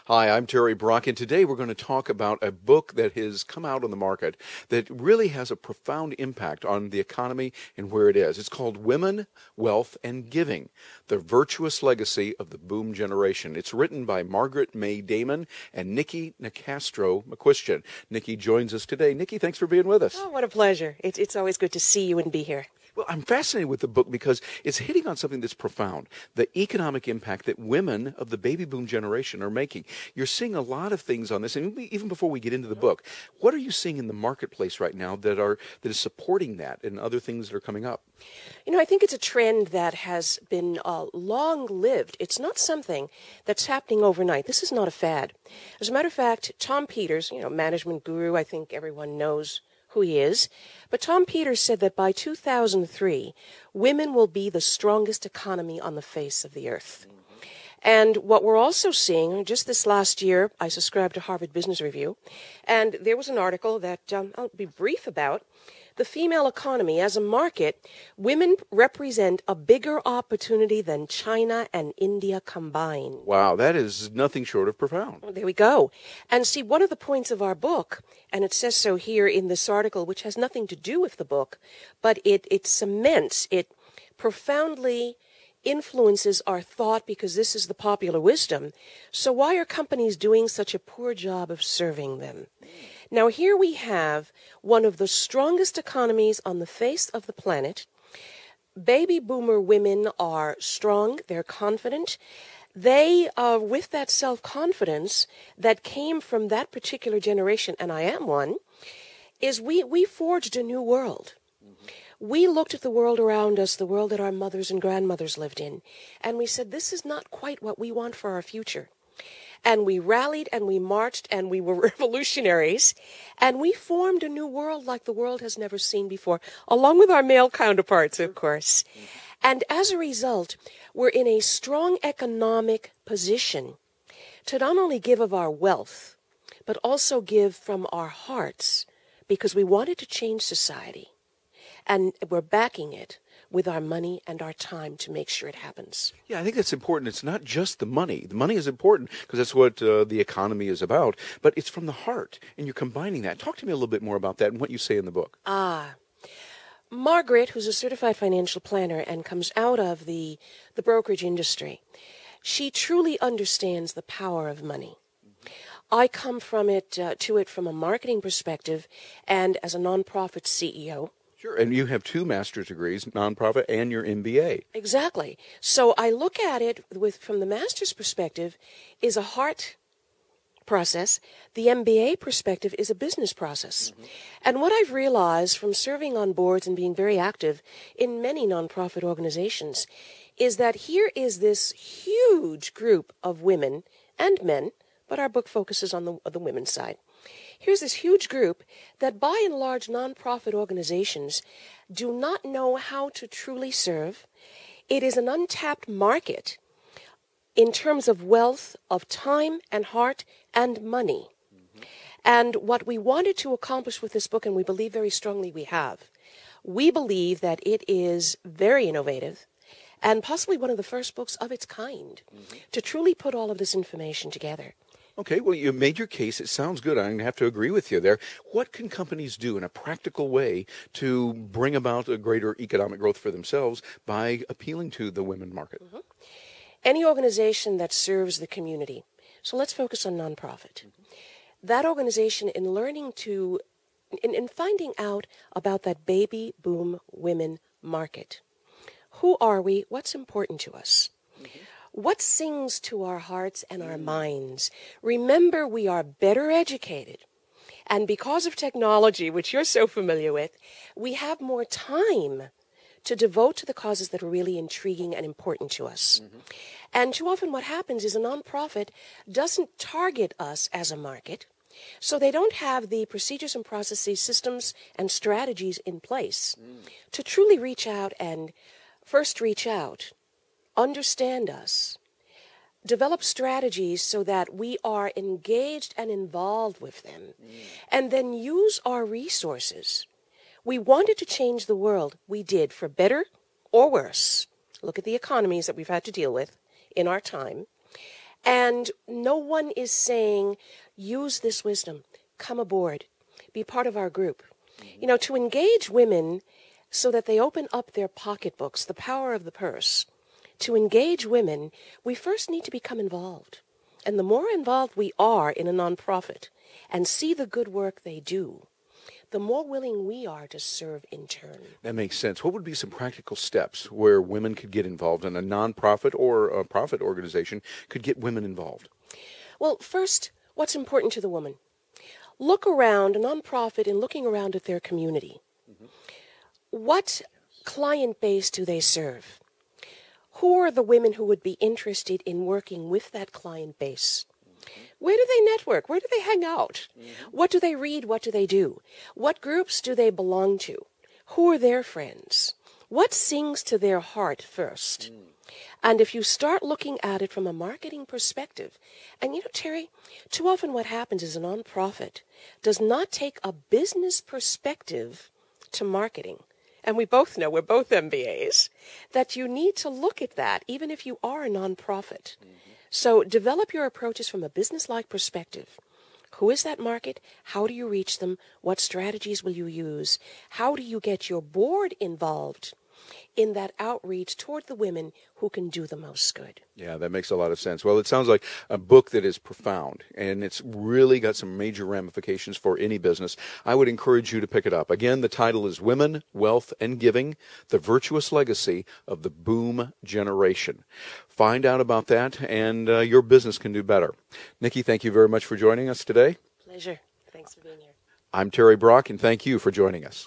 Hi, I'm Terry Brock, and today we're going to talk about a book that has come out on the market that really has a profound impact on the economy and where it is. It's called Women, Wealth, and Giving, The Virtuous Legacy of the Boom Generation. It's written by Margaret May Damens and Niki Nicastro McCuistions. Niki joins us today. Niki, thanks for being with us. Oh, what a pleasure. It's always good to see you and be here. Well, I'm fascinated with the book because it's hitting on something that's profound, the economic impact that women of the baby boom generation are making. You're seeing a lot of things on this, and even before we get into the book, what are you seeing in the marketplace right now that is supporting that and other things that are coming up? You know, I think it's a trend that has been long-lived. It's not something that's happening overnight. This is not a fad. As a matter of fact, Tom Peters, management guru, I think everyone knows who he is. But Tom Peters said that by 2003, women will be the strongest economy on the face of the earth. And what we're also seeing, just this last year, I subscribed to Harvard Business Review, and there was an article that I'll be brief about. The female economy as a market, women represent a bigger opportunity than China and India combined. Wow, that is nothing short of profound. Well, there we go. And see, one of the points of our book, and it says so here in this article, which has nothing to do with the book, but it cements, it profoundly influences our thought because this is the popular wisdom. So why are companies doing such a poor job of serving them? Now, here we have one of the strongest economies on the face of the planet. Baby boomer women are strong. They're confident. They, with that self-confidence that came from that particular generation, and I am one, is we forged a new world. We looked at the world around us, the world that our mothers and grandmothers lived in, and we said, this is not quite what we want for our future. And we rallied and we marched and we were revolutionaries and we formed a new world like the world has never seen before, along with our male counterparts, of course. And as a result, we're in a strong economic position to not only give of our wealth, but also give from our hearts because we wanted to change society. And we're backing it with our money and our time to make sure it happens. Yeah, I think that's important. It's not just the money. The money is important because that's what the economy is about, but it's from the heart, and you're combining that. Talk to me a little bit more about that and what you say in the book. Margaret, who's a certified financial planner and comes out of the brokerage industry, she truly understands the power of money. I come from it from a marketing perspective and as a nonprofit CEO. Sure, and you have 2 master's degrees, nonprofit and your MBA. Exactly. So I look at it from the master's perspective is a heart process. The MBA perspective is a business process. And what I've realized from serving on boards and being very active in many nonprofit organizations is that here is this huge group of women and men, but our book focuses on the women's side. Here's this huge group that by and large nonprofit organizations do not know how to truly serve. It is an untapped market in terms of wealth, of time and heart and money. And what we wanted to accomplish with this book, and we believe very strongly we believe that it is very innovative and possibly one of the first books of its kind to truly put all of this information together. Okay, well, you made your case. It sounds good. I'm going to have to agree with you there. What can companies do in a practical way to bring about a greater economic growth for themselves by appealing to the women market? Any organization that serves the community. So let's focus on nonprofit. That organization in learning to, in finding out about that baby boom women market. Who are we? What's important to us? What sings to our hearts and our minds? Remember, we are better educated. And because of technology, which you're so familiar with, we have more time to devote to the causes that are really intriguing and important to us. And too often what happens is a nonprofit doesn't target us as a market, so they don't have the procedures and processes, systems and strategies in place to truly reach out and first reach out, understand us, develop strategies so that we are engaged and involved with them, and then use our resources. We wanted to change the world. We did, for better or worse. Look at the economies that we've had to deal with in our time. And no one is saying, use this wisdom, come aboard, be part of our group. To engage women so that they open up their pocketbooks, the power of the purse. To engage women, we first need to become involved. And the more involved we are in a nonprofit and see the good work they do, the more willing we are to serve in turn. That makes sense. What would be some practical steps where women could get involved in a nonprofit or a profit organization could get women involved? Well, first, what's important to the woman? Look around a nonprofit and looking around at their community. What client base do they serve? Who are the women who would be interested in working with that client base? Where do they network? Where do they hang out? What do they read? What do they do? What groups do they belong to? Who are their friends? What sings to their heart first? And if you start looking at it from a marketing perspective, and Terry, too often what happens is a nonprofit does not take a business perspective to marketing. And we both know, we're both MBAs, that you need to look at that even if you are a nonprofit. So develop your approaches from a business-like perspective. Who is that market? How do you reach them? What strategies will you use? How do you get your board involved in that outreach toward the women who can do the most good? Yeah, that makes a lot of sense. Well, it sounds like a book that is profound, and it's really got some major ramifications for any business. I would encourage you to pick it up. Again, the title is Women, Wealth, and Giving, The Virtuous Legacy of the Boom Generation. Find out about that, and your business can do better. Niki, thank you very much for joining us today. Pleasure. Thanks for being here. I'm Terry Brock, and thank you for joining us.